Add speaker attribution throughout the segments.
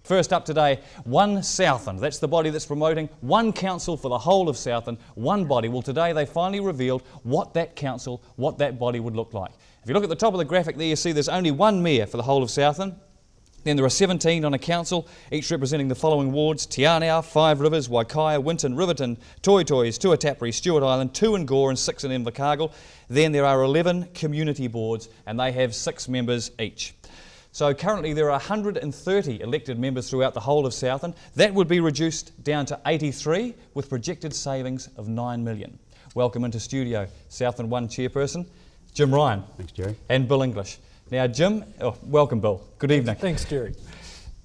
Speaker 1: First up today, One Southland. That's the body that's promoting one council for the whole of Southland, one body. Well, today they finally revealed what that council, what that body would look like. If you look at the top of the graphic there, you see there's only one mayor for the whole of Southland. Then there are 17 on a council, each representing the following wards: Te Anau, Five Rivers, Waikaia, Winton, Riverton, Toitois, Tuatapere, Stewart Island, 2 in Gore and 6 in Invercargill. Then there are 11 community boards and they have 6 members each. So currently there are 130 elected members throughout the whole of Southland. That would be reduced down to 83 with projected savings of 9 million. Welcome into studio, Southland One chairperson, Jim Ryan.
Speaker 2: Thanks, Jerry.
Speaker 1: And Bill English. Now, Jim, welcome, Bill. Good evening.
Speaker 3: Thanks, Jerry.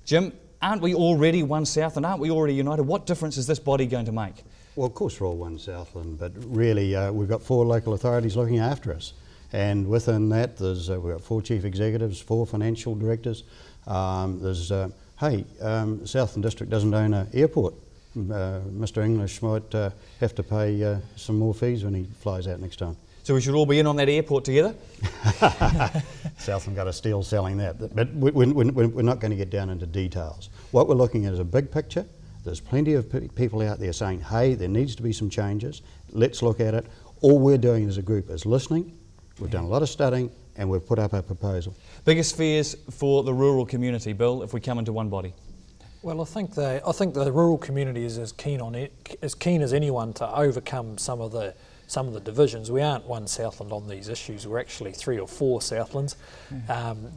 Speaker 1: Jim, aren't we already One Southland? Aren't we already united? What difference is this body going to make?
Speaker 2: Well, of course we're all One Southland, but really we've got 4 local authorities looking after us. And within that, we've got 4 chief executives, 4 financial directors. Southland District doesn't own an airport. Mr English might have to pay some more fees when he flies out next time.
Speaker 1: So we should all be in on that airport together?
Speaker 2: Southland got a steal selling that, but we're not going to get down into details. What we're looking at is a big picture. There's plenty of people out there saying, hey, there needs to be some changes. Let's look at it. All we're doing as a group is listening. We've done a lot of studying and we've put up a proposal.
Speaker 1: Biggest fears for the rural community, Bill, if we come into one body?
Speaker 3: Well, I think the rural community is as keen as anyone to overcome some of the divisions. We aren't One Southland on these issues. We're actually 3 or 4 Southlands.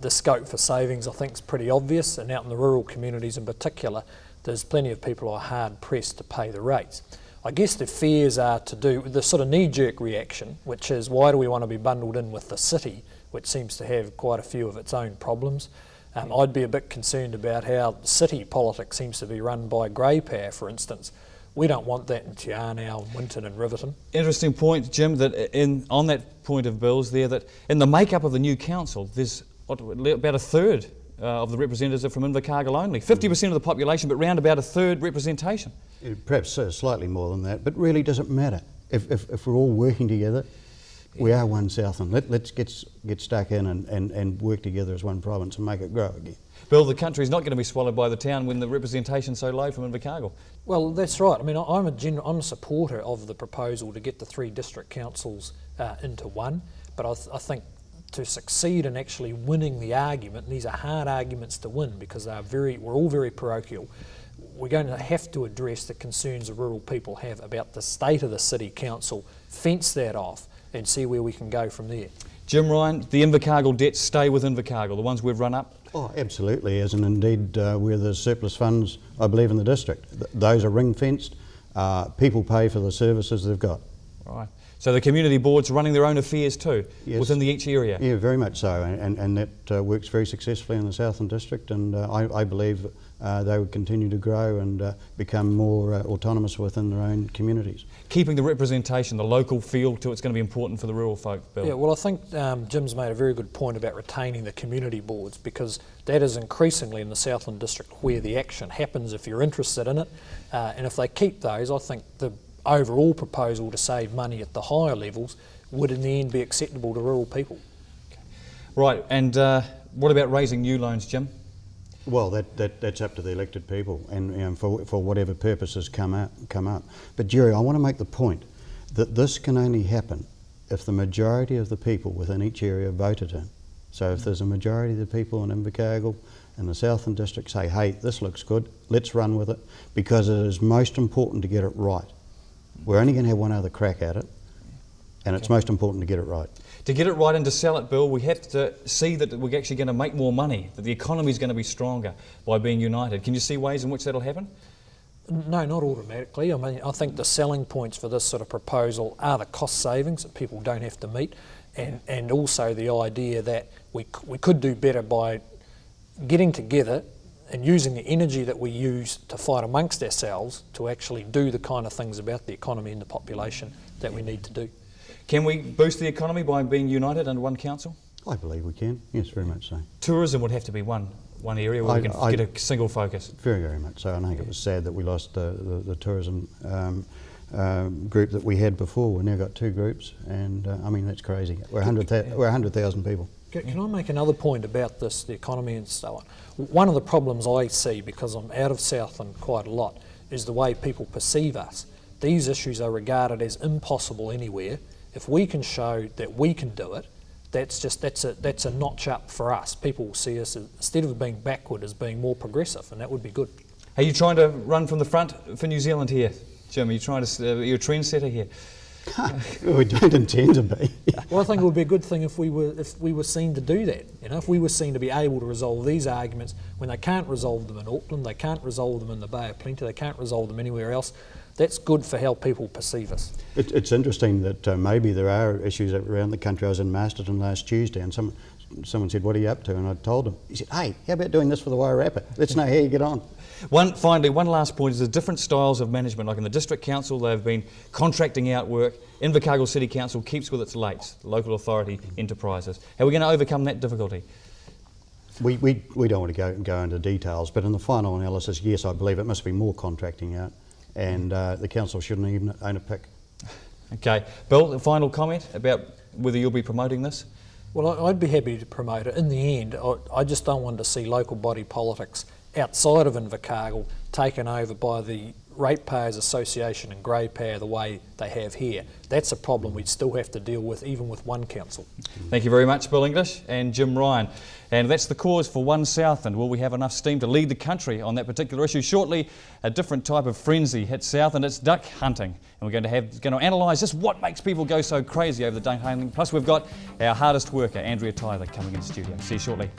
Speaker 3: The scope for savings, I think, is pretty obvious, and out in the rural communities in particular, there's plenty of people who are hard pressed to pay the rates. I guess the fears are to do with the sort of knee-jerk reaction, which is why do we want to be bundled in with the city, which seems to have quite a few of its own problems. I'd be a bit concerned about how city politics seems to be run by grey power, for instance. We don't want that in Te Anau, Winton and Riverton. Interesting point, Jim, that on that point of Bill's there, that in the makeup of the new council, there's about a third of the representatives are from Invercargill only. 50% of the population, but round about a third representation.
Speaker 2: Perhaps slightly more than that, but really doesn't matter. If we're all working together, we are One Southland. Let's get stuck in and work together as one province and make it grow again.
Speaker 1: Bill, the country's not going to be swallowed by the town when the representation's so low from Invercargill.
Speaker 3: Well, that's right. I mean, I'm a supporter of the proposal to get the 3 district councils into one, but I think to succeed in actually winning the argument, and these are hard arguments to win because we're all very parochial, we're going to have to address the concerns the rural people have about the state of the city council, fence that off and see where we can go from there.
Speaker 1: Jim Ryan, the Invercargill debts stay with Invercargill, the ones we've run up?
Speaker 2: Oh, absolutely, as and indeed where there's surplus funds, I believe, in the district. Those are ring-fenced. People pay for the services they've got.
Speaker 1: Right. So the community boards are running their own affairs too, yes, within each area?
Speaker 2: Yeah, very much so, and that works very successfully in the Southland District, and I believe they would continue to grow and become more autonomous within their own communities.
Speaker 1: Keeping the representation, the local feel to it's going to be important for the rural folk, Bill.
Speaker 3: Yeah, well, I think Jim's made a very good point about retaining the community boards, because that is increasingly in the Southland District where the action happens if you're interested in it, and if they keep those, I think the overall proposal to save money at the higher levels would in the end be acceptable to rural people.
Speaker 1: Okay. Right, and what about raising new loans, Jim?
Speaker 2: Well, that's up to the elected people, and for whatever purposes come up. But Jerry, I want to make the point that this can only happen if the majority of the people within each area voted in. So if there's a majority of the people in Invercargill and the Southland District say, hey, this looks good, let's run with it, because it is most important to get it right. We're only going to have one other crack at it, and it's most important to get it right.
Speaker 1: To get it right and to sell it, Bill, we have to see that we're actually going to make more money, that the economy is going to be stronger by being united. Can you see ways in which that'll happen?
Speaker 3: No, not automatically. I mean, I think the selling points for this sort of proposal are the cost savings that people don't have to meet, and also the idea that we could do better by getting together and using the energy that we use to fight amongst ourselves to actually do the kind of things about the economy and the population that we need to do.
Speaker 1: Can we boost the economy by being united under one council?
Speaker 2: I believe we can, yes, very much so.
Speaker 1: Tourism would have to be one area where we can get a single focus.
Speaker 2: Very, very much so. I think it was sad that we lost the tourism group that we had before. We've now got 2 groups, and I mean, that's crazy. We're 100,000 people.
Speaker 3: Can I make another point about this, the economy and so on? One of the problems I see, because I'm out of Southland quite a lot, is the way people perceive us. These issues are regarded as impossible anywhere. If we can show that we can do it, that's a notch up for us. People will see us, instead of being backward, as being more progressive, and that would be good.
Speaker 1: Are you trying to run from the front for New Zealand here, Jim? Are you trying to? Are you a trendsetter here?
Speaker 2: We don't intend to be.
Speaker 3: Well, I think it would be a good thing if we were seen to do that. You know, if we were seen to be able to resolve these arguments when they can't resolve them in Auckland, they can't resolve them in the Bay of Plenty, they can't resolve them anywhere else. That's good for how people perceive us.
Speaker 2: It's interesting that maybe there are issues around the country. I was in Masterton last Tuesday, and someone said, "What are you up to?" And I told them. He said, "Hey, how about doing this for the Wairarapa? Let's know how you get on."
Speaker 1: Finally, one last point is the different styles of management. Like in the District Council, they've been contracting out work. Invercargill City Council keeps with its LATES, local authority enterprises. How are we going to overcome that difficulty?
Speaker 2: We don't want to go into details, but in the final analysis, yes, I believe it must be more contracting out, and the council shouldn't even own a pick.
Speaker 1: Okay. Bill, a final comment about whether you'll be promoting this?
Speaker 3: Well, I'd be happy to promote it. In the end, I just don't want to see local body politics outside of Invercargill taken over by the Ratepayers Association and Grey Power the way they have here. That's a problem we'd still have to deal with, even with one council.
Speaker 1: Thank you very much, Bill English and Jim Ryan. And that's the cause for One Southland. Will we have enough steam to lead the country on that particular issue? Shortly, a different type of frenzy hits Southland. It's duck hunting. And we're going to analyse just what makes people go so crazy over the duck hunting. Plus, we've got our hardest worker, Andrea Tyler, coming in the studio. See you shortly.